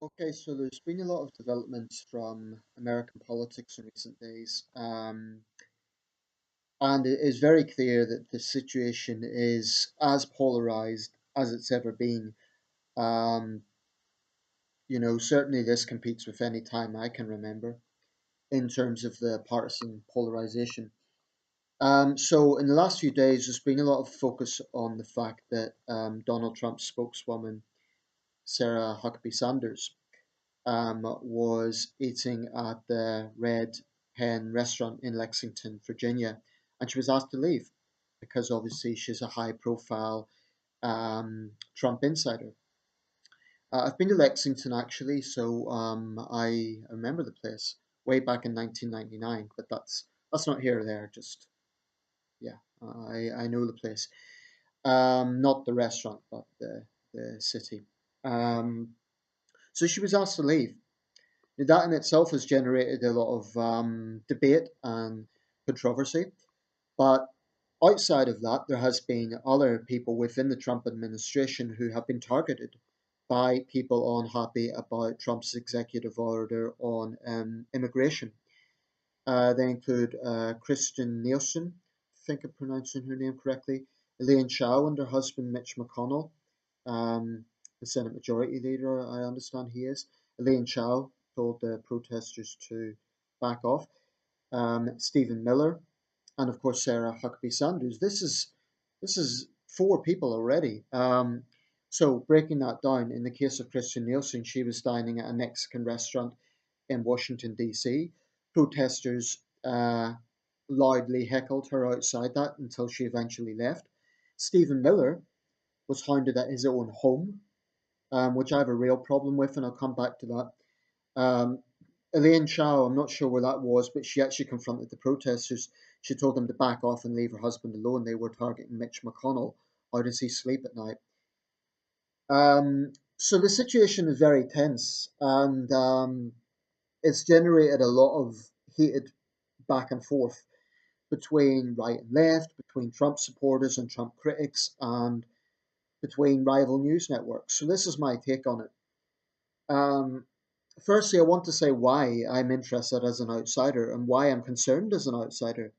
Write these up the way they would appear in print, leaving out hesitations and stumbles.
Okay, so there's been a lot of developments from American politics in recent days, and it is very clear that the situation is as polarized as it's ever been. Um, certainly this competes with any time I can remember in terms of the partisan polarization. So in the last few days, there's been a lot of focus on the fact that Donald Trump's spokeswoman, Sarah Huckabee Sanders, was eating at the Red Hen restaurant in Lexington, Virginia, and she was asked to leave because obviously she's a high profile Trump insider. I've been to Lexington actually, so I remember the place way back in 1999, but that's not here or there. Just yeah, I know the place, not the restaurant, but the city. Um, so she was asked to leave. That in itself has generated a lot of debate and controversy. But outside of that, there has been other people within the Trump administration who have been targeted by people unhappy about Trump's executive order on immigration. They include Christian Nielsen, I think I'm pronouncing her name correctly, Elaine Chao and her husband Mitch McConnell, um, the Senate Majority Leader, I understand he is. Elaine Chao told the protesters to back off. Stephen Miller, and of course Sarah Huckabee Sanders. This is four people already. So breaking that down, in the case of Christian Nielsen, she was dining at a Mexican restaurant in Washington D.C. Protesters loudly heckled her outside that until she eventually left. Stephen Miller was hounded at his own home, which I have a real problem with, and I'll come back to that. Um, Elaine Chao, I'm not sure where that was, but she actually confronted the protesters. She told them to back off and leave her husband alone. They were targeting Mitch McConnell. How does he sleep at night? So the situation is very tense, and it's generated a lot of heated back and forth between right and left, between Trump supporters and Trump critics, and between rival news networks. So this is my take on it. Um, Firstly, I want to say why I'm interested as an outsider and why I'm concerned as an outsider.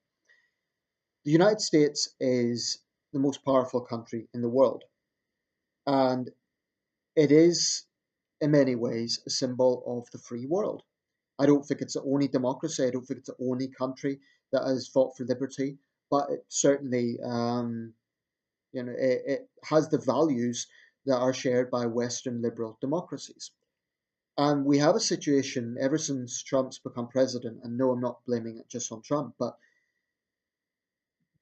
The United States is the most powerful country in the world, and it is, in many ways, a symbol of the free world. I don't think it's the only democracy, I don't think it's the only country that has fought for liberty, but it certainly, it has the values that are shared by Western liberal democracies. And we have a situation ever since Trump's become president, and no, I'm not blaming it just on Trump, but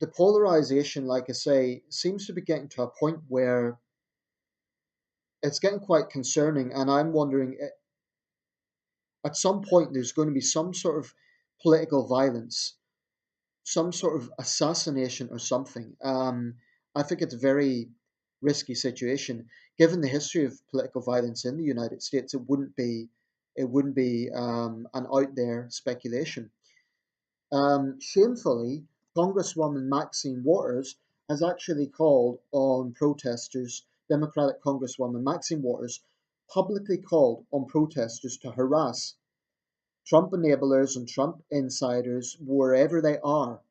the polarization, like I say, seems to be getting to a point where it's getting quite concerning. And I'm wondering, at some point, there's going to be some sort of political violence, some sort of assassination or something. I think it's a very risky situation. Given the history of political violence in the United States, it wouldn't be an out there speculation. Shamefully, Congresswoman Maxine Waters has actually called on protesters, Democratic Congresswoman Maxine Waters publicly called on protesters to harass Trump enablers and Trump insiders wherever they are,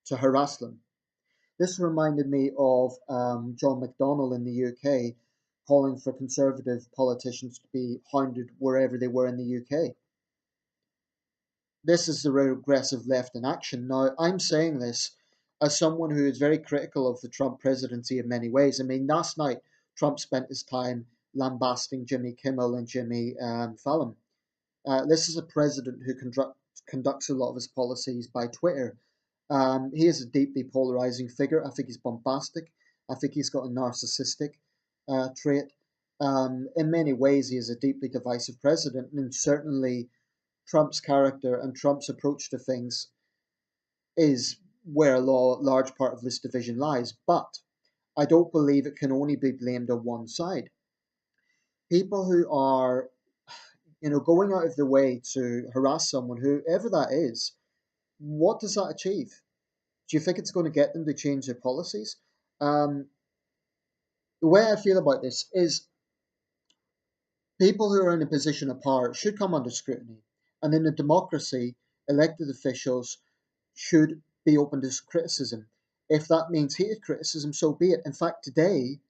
to harass them. This reminded me of John McDonnell in the UK calling for conservative politicians to be hounded wherever they were in the UK. This is the regressive left in action. Now, I'm saying this as someone who is very critical of the Trump presidency in many ways. I mean, last night, Trump spent his time lambasting Jimmy Kimmel and Jimmy Fallon. This is a president who conducts a lot of his policies by Twitter. He is a deeply polarizing figure. I think he's bombastic. I think he's got a narcissistic trait. In many ways, he is a deeply divisive president, and certainly Trump's character and Trump's approach to things is where a large part of this division lies. But I don't believe it can only be blamed on one side. People who are, going out of their way to harass someone, whoever that is, what does that achieve? Do you think it's going to get them to change their policies? Um, the way I feel about this is People who are in a position of power should come under scrutiny. And in a democracy, elected officials should be open to criticism. If that means heated criticism, so be it. In fact, today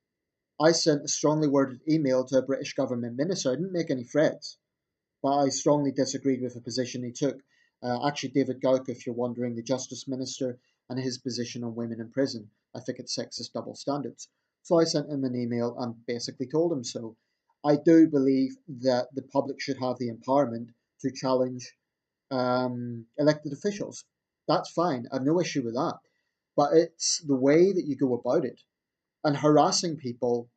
I sent a strongly worded email to a British government minister. I didn't make any threats, but I strongly disagreed with the position he took. Actually, David Gauke, if you're wondering, the Justice Minister, and his position on women in prison. I think it's sexist double standards. So I sent him an email and basically told him so. I do believe that the public should have the empowerment to challenge elected officials. That's fine. I've no issue with that. But it's the way that you go about it. And harassing people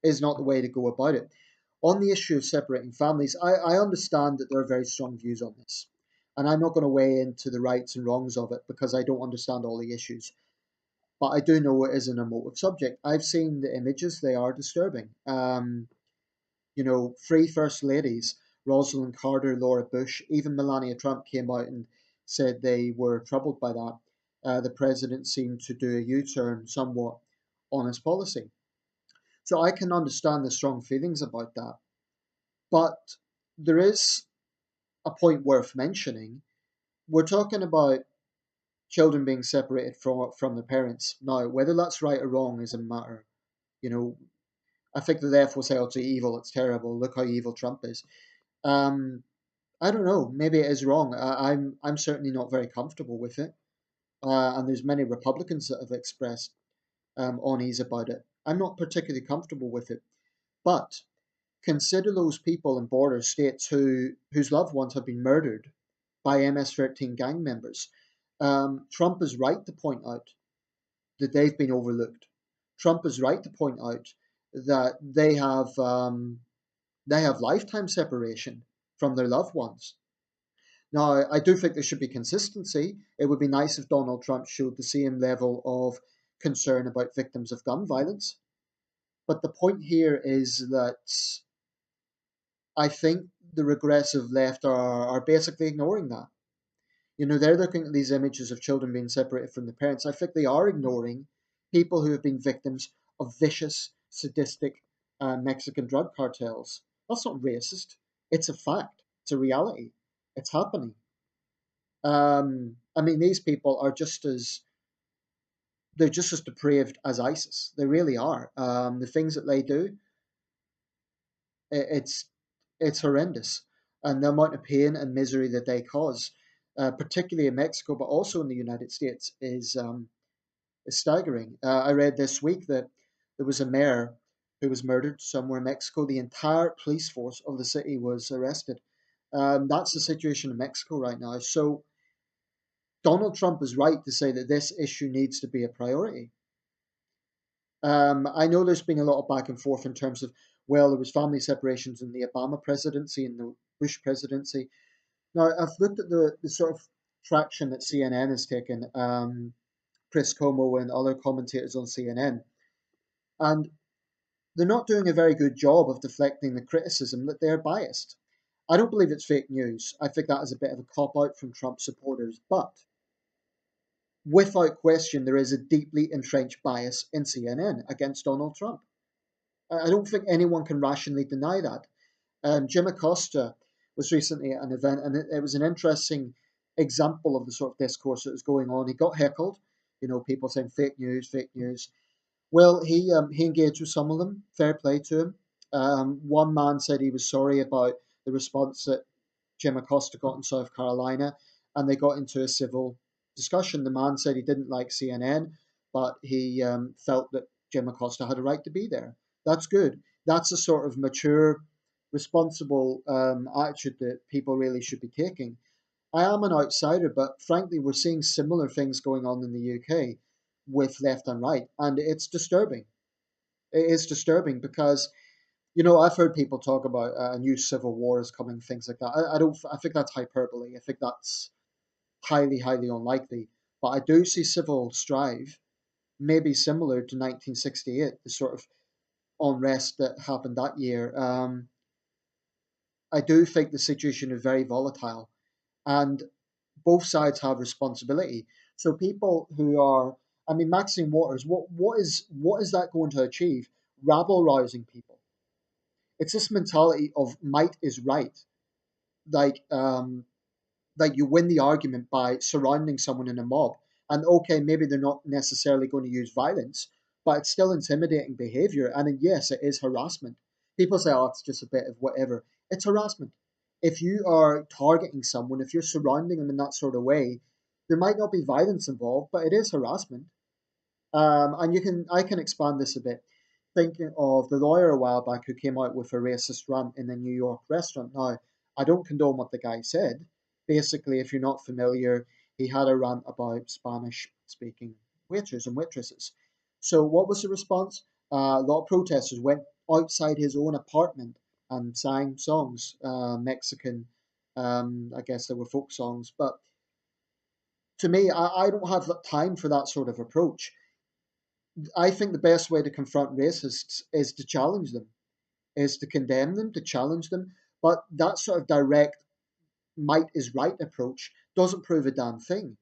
is not the way to go about it. On the issue of separating families, I understand that there are very strong views on this. And I'm not going to weigh into the rights and wrongs of it because I don't understand all the issues. But I do know it is an emotive subject. I've seen the images, they are disturbing. Three first ladies, Rosalind Carter, Laura Bush, even Melania Trump came out and said they were troubled by that. The president seemed to do a U turn somewhat on his policy. So I can understand the strong feelings about that. But there is a point worth mentioning. We're talking about children being separated from their parents. Now, whether that's right or wrong is a matter. You know, I think the left will say, "Oh, it's evil, it's terrible. Look how evil Trump is." Um, I don't know. Maybe it is wrong. I'm certainly not very comfortable with it. And there's many Republicans that have expressed unease about it. I'm not particularly comfortable with it. But consider those people in border states whose loved ones have been murdered by MS-13 gang members. Trump is right to point out that they've been overlooked. Trump is right to point out that they have lifetime separation from their loved ones. Now, I do think there should be consistency. It would be nice if Donald Trump showed the same level of concern about victims of gun violence. But the point here is that I think the regressive left are basically ignoring that. They're looking at these images of children being separated from their parents. I think they are ignoring people who have been victims of vicious, sadistic Mexican drug cartels. That's not racist. It's a fact. It's a reality. It's happening. I mean, these people are they're just as depraved as ISIS. They really are. The things that they do, it's horrendous, and the amount of pain and misery that they cause, particularly in Mexico, but also in the United States, is staggering. I read this week that there was a mayor who was murdered somewhere in Mexico. The entire police force of the city was arrested. That's the situation in Mexico right now. So Donald Trump is right to say that this issue needs to be a priority. I know there's been a lot of back and forth in terms of, well, there was family separations in the Obama presidency and the Bush presidency. Now, I've looked at the sort of traction that CNN has taken, Chris Como and other commentators on CNN, and they're not doing a very good job of deflecting the criticism that they're biased. I don't believe it's fake news. I think that is a bit of a cop out from Trump supporters, but without question, there is a deeply entrenched bias in CNN against Donald Trump. I don't think anyone can rationally deny that. Jim Acosta was recently at an event, and it was an interesting example of the sort of discourse that was going on. He got heckled, people saying fake news, fake news. Well, he engaged with some of them. Fair play to him. One man said he was sorry about the response that Jim Acosta got in South Carolina, and they got into a civil discussion. The man said he didn't like CNN, but he felt that Jim Acosta had a right to be there. That's good. That's a sort of mature, responsible attitude that people really should be taking. I am an outsider, but frankly, we're seeing similar things going on in the UK with left and right, and it's disturbing. It is disturbing because I've heard people talk about a new civil war is coming, things like that. I don't. I think that's hyperbole. I think that's highly, highly unlikely. But I do see civil strife, maybe similar to 1968, the sort of unrest that happened that year. I do think the situation is very volatile, and both sides have responsibility. So people who are, I mean, Maxine Waters, what is that going to achieve? Rabble rousing people. It's this mentality of might is right, like like you win the argument by surrounding someone in a mob. And okay, maybe they're not necessarily going to use violence, but it's still intimidating behavior. And then, yes, it is harassment. People say, oh, it's just a bit of whatever. It's harassment. If you are targeting someone, if you're surrounding them in that sort of way, there might not be violence involved, but it is harassment. And I can expand this a bit. Thinking of the lawyer a while back who came out with a racist rant in a New York restaurant. Now, I don't condone what the guy said. Basically, if you're not familiar, he had a rant about Spanish speaking waiters and waitresses. So, what was the response? A lot of protesters went outside his own apartment and sang songs, Mexican, I guess they were folk songs. But to me, I don't have the time for that sort of approach. I think the best way to confront racists is to challenge them, is to condemn them, to challenge them. But that sort of direct might is right approach doesn't prove a damn thing.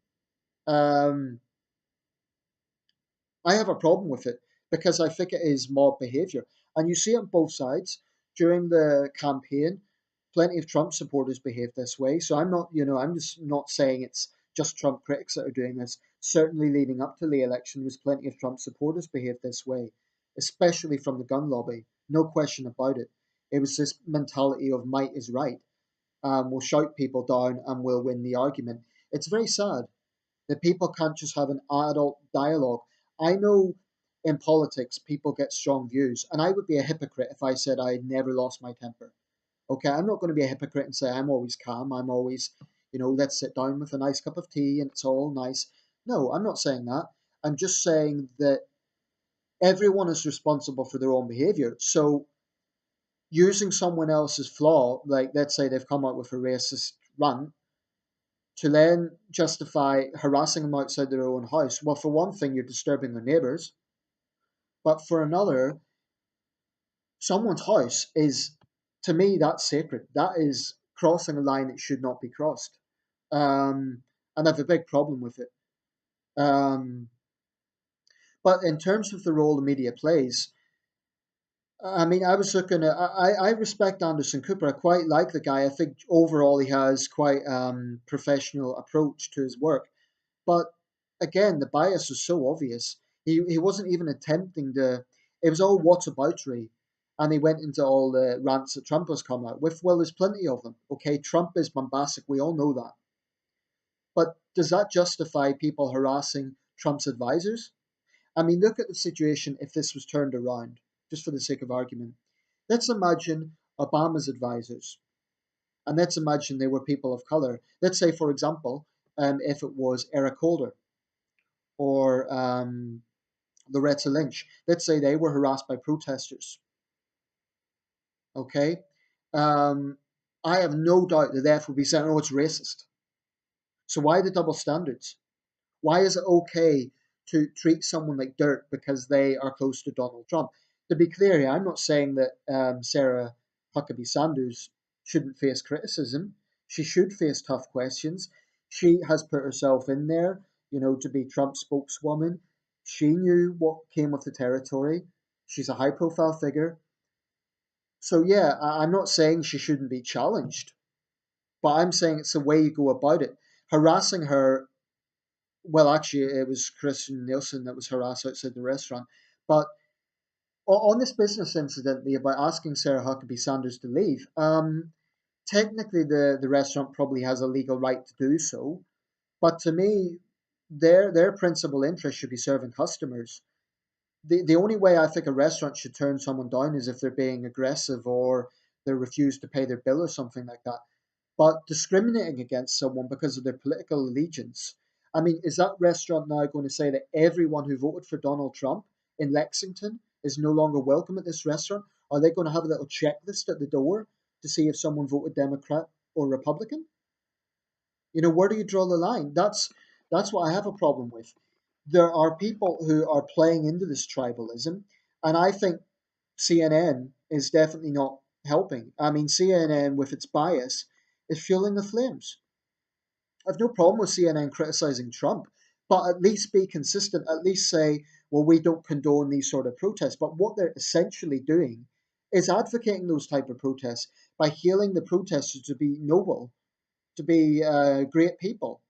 Um, I have a problem with it because I think it is mob behavior. And you see it on both sides. During the campaign, plenty of Trump supporters behaved this way. So I'm not, I'm just not saying it's just Trump critics that are doing this. Certainly leading up to the election was plenty of Trump supporters behaved this way, especially from the gun lobby. No question about it. It was this mentality of might is right. We'll shout people down and we'll win the argument. It's very sad that people can't just have an adult dialogue. I know in politics people get strong views, and I would be a hypocrite if I said I never lost my temper. Okay, I'm not going to be a hypocrite and say I'm always calm, I'm always, let's sit down with a nice cup of tea and it's all nice. No, I'm not saying that. I'm just saying that everyone is responsible for their own behavior. So using someone else's flaw, like let's say they've come out with a racist rant, to then justify harassing them outside their own house. Well, for one thing, you're disturbing their neighbors, but for another, someone's house is, to me, that's sacred. That is crossing a line that should not be crossed. And I have a big problem with it. Um, but in terms of the role the media plays, I mean, I was looking at, I respect Anderson Cooper. I quite like the guy. I think overall he has quite professional approach to his work. But again, the bias was so obvious. He wasn't even attempting to. It was all whataboutery, and he went into all the rants that Trump has come out with. Well, there's plenty of them. Okay, Trump is bombastic. We all know that. But does that justify people harassing Trump's advisors? I mean, look at the situation if this was turned around, just for the sake of argument. Let's imagine Obama's advisors, and let's imagine they were people of color. Let's say, for example, if it was Eric Holder or Loretta Lynch. Let's say they were harassed by protesters. Okay, um, I have no doubt that they would be saying, "Oh, it's racist." So why the double standards? Why is it okay to treat someone like dirt because they are close to Donald Trump? To be clear here, I'm not saying that Sarah Huckabee Sanders shouldn't face criticism. She should face tough questions. She has put herself in there, to be Trump's spokeswoman. She knew what came with the territory. She's a high profile figure. So, yeah, I'm not saying she shouldn't be challenged, but I'm saying it's the way you go about it. Harassing her, well, actually, it was Christian Nielsen that was harassed outside the restaurant. But on this business incidentally about asking Sarah Huckabee Sanders to leave, technically the restaurant probably has a legal right to do so. But to me, their principal interest should be serving customers. The only way I think a restaurant should turn someone down is if they're being aggressive or they refuse to pay their bill or something like that. But discriminating against someone because of their political allegiance, I mean, is that restaurant now going to say that everyone who voted for Donald Trump in Lexington is no longer welcome at this restaurant? Are they going to have a little checklist at the door to see if someone voted Democrat or Republican? Where do you draw the line? That's what I have a problem with. There are people who are playing into this tribalism, and I think CNN is definitely not helping. I mean, CNN with its bias is fueling the flames. I've no problem with CNN criticizing Trump, but at least be consistent. At least say, well, we don't condone these sort of protests. But what they're essentially doing is advocating those type of protests by hailing the protesters to be noble, to be great people.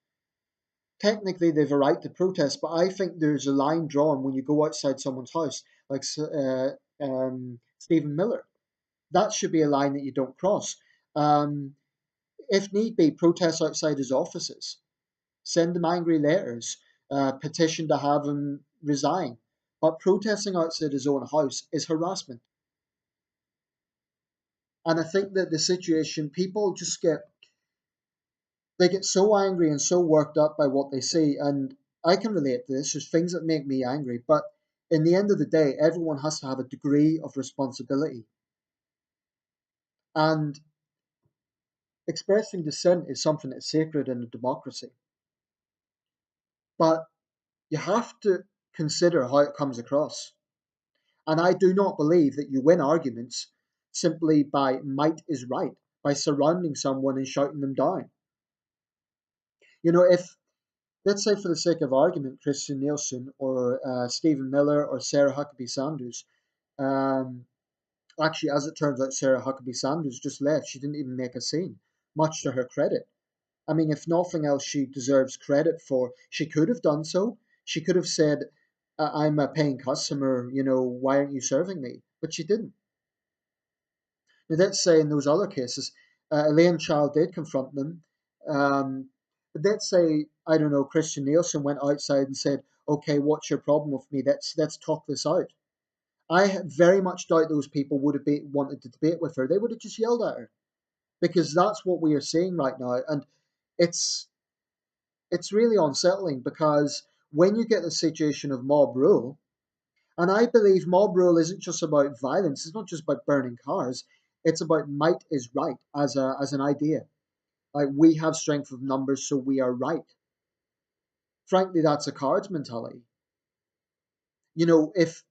Technically, they've a right to protest, but I think there's a line drawn when you go outside someone's house, like Stephen Miller. That should be a line that you don't cross. Um, if need be, protest outside his offices, send him angry letters, petition to have him resign. But protesting outside his own house is harassment. And I think that the situation, people just get so angry and so worked up by what they see. And I can relate to this. There's things that make me angry. But in the end of the day, everyone has to have a degree of responsibility. And expressing dissent is something that's sacred in a democracy. But you have to consider how it comes across. And I do not believe that you win arguments simply by might is right, by surrounding someone and shouting them down. If, let's say for the sake of argument, Christian Nielsen or Stephen Miller or Sarah Huckabee Sanders, um, actually, as it turns out, Sarah Huckabee Sanders just left. She didn't even make a scene, much to her credit. I mean, if nothing else, she deserves credit for. She could have done so. She could have said, "I'm a paying customer. Why aren't you serving me?" But she didn't. Now, let's say in those other cases, Elaine Child did confront them. Um, but let's say, I don't know, Christian Nielsen went outside and said, "Okay, what's your problem with me? Let's talk this out." I very much doubt those people would have wanted to debate with her. They would have just yelled at her because that's what we are seeing right now, and it's it's really unsettling because when you get the situation of mob rule, and I believe mob rule isn't just about violence, it's not just about burning cars, it's about might is right as an idea. Like we have strength of numbers, so we are right. Frankly, that's a cards mentality. If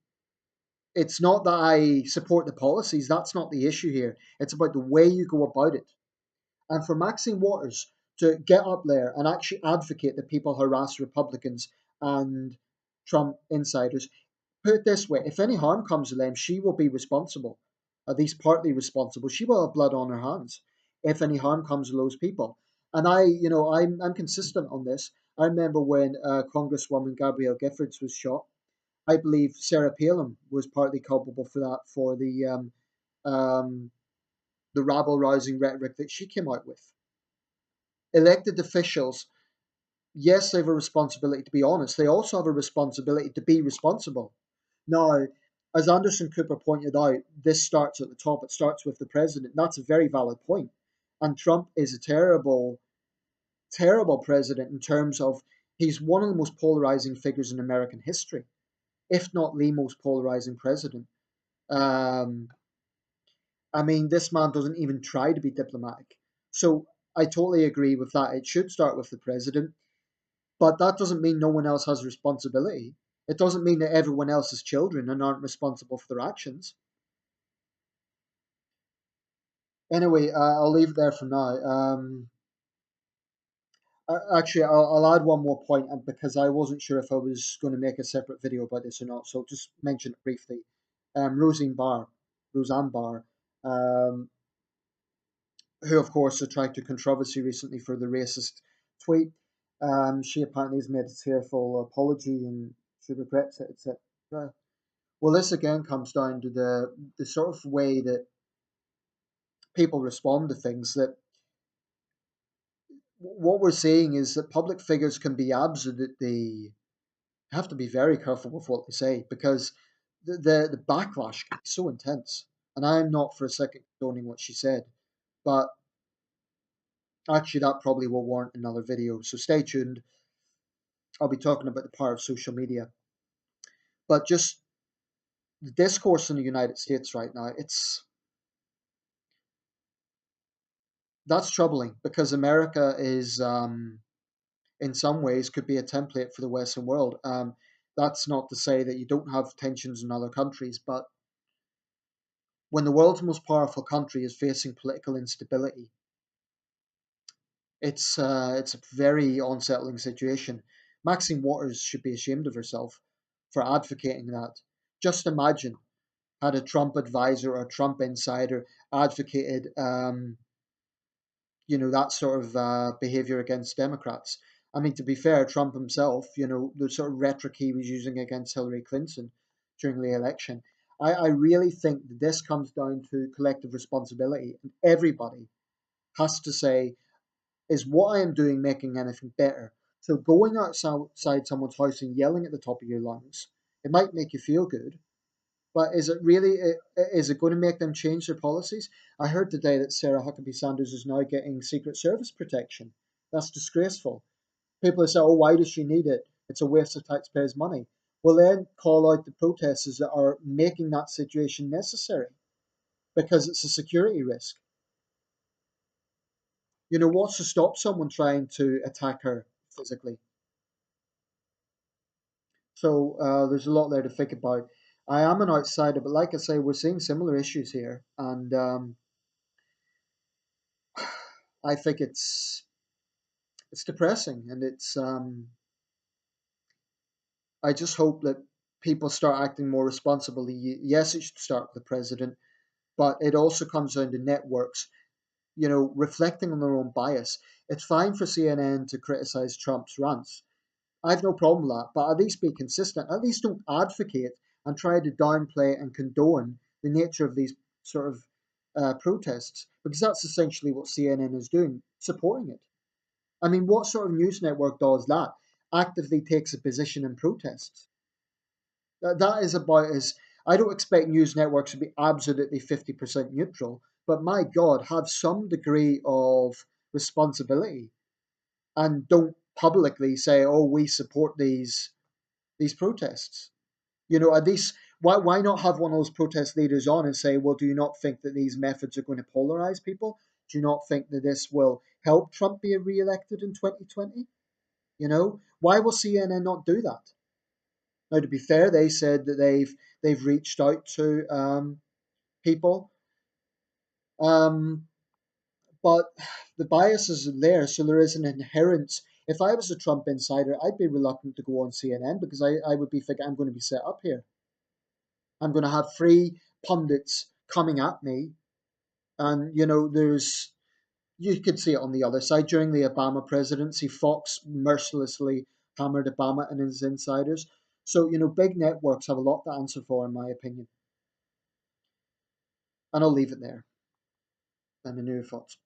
it's not that I support the policies, that's not the issue here. It's about the way you go about it. And for Maxine Waters to get up there and actually advocate that people harass Republicans and Trump insiders, put it this way, if any harm comes to them, she will be responsible, at least partly responsible. She will have blood on her hands if any harm comes to those people. And I'm consistent on this. I remember when Congresswoman Gabrielle Giffords was shot. I believe Sarah Palin was partly culpable for that, for um, the rabble-rousing rhetoric that she came out with. Elected officials, yes, they have a responsibility to be honest. They also have a responsibility to be responsible. Now, as Anderson Cooper pointed out, this starts at the top. It starts with the president. That's a very valid point. And Trump is a terrible, terrible president in terms of he's one of the most polarizing figures in American history, if not the most polarizing president. Um, I mean, this man doesn't even try to be diplomatic. So I totally agree with that. It should start with the president, but that doesn't mean no one else has responsibility. It doesn't mean that everyone else is children and aren't responsible for their actions. Anyway, I'll leave it there for now. Actually, I'll add one more point because I wasn't sure if I was going to make a separate video about this or not, so I'll just mention it briefly. Roseanne Barr, um, who of course attracted controversy recently for the racist tweet. She apparently has made a tearful apology and she regrets it, etc. Well, this again comes down to the sort of way that people respond to things. That what we're seeing is that public figures can be absolutely have to be very careful with what they say because the backlash can be so intense. And I'm not for a second condoning what she said, but actually that probably will warrant another video. So stay tuned. I'll be talking about the power of social media. But just the discourse in the United States right now, that's troubling because America is in some ways could be a template for the Western world. That's not to say that you don't have tensions in other countries, but when the world's most powerful country is facing political instability, it's a very unsettling situation. Maxine Waters should be ashamed of herself for advocating that. Just imagine had a Trump advisor or a Trump insider advocated, that sort of behavior against Democrats. I mean, to be fair, Trump himself, the sort of rhetoric he was using against Hillary Clinton during the election. I really think that this comes down to collective responsibility. And everybody has to say, is what I am doing making anything better? So going outside someone's house and yelling at the top of your lungs, it might make you feel good, but is it going to make them change their policies? I heard today that Sarah Huckabee Sanders is now getting Secret Service protection. That's disgraceful. People say, oh, why does she need it? It's a waste of taxpayers' money. Well, then call out the protesters that are making that situation necessary because it's a security risk. What's to stop someone trying to attack her physically? So there's a lot there to think about. I am an outsider, but like I say, we're seeing similar issues here, and I think it's depressing, and I just hope that people start acting more responsibly. Yes, it should start with the president, but it also comes down to networks, reflecting on their own bias. It's fine for CNN to criticize Trump's rants. I have no problem with that, but at least be consistent. At least don't advocate and try to downplay and condone the nature of these sort of protests, because that's essentially what CNN is doing, supporting it. I mean, what sort of news network does that? Actively takes a position in protests. That is about as I don't expect news networks to be absolutely 50% neutral, but my God, have some degree of responsibility and don't publicly say, "Oh, we support these protests." At least why not have one of those protest leaders on and say, "Well, do you not think that these methods are going to polarize people? Do you not think that this will help Trump be re-elected in 2020?" Why will CNN not do that? Now, to be fair, they said that they've reached out to people, um, but the bias is there, so there is an inherent. If I was a Trump insider, I'd be reluctant to go on CNN because I would be thinking I'm going to be set up here. I'm going to have three pundits coming at me, and there's you could see it on the other side during the Obama presidency. Fox mercilessly hammered Obama and his insiders. So big networks have a lot to answer for, in my opinion. And I'll leave it there. And the new thoughts.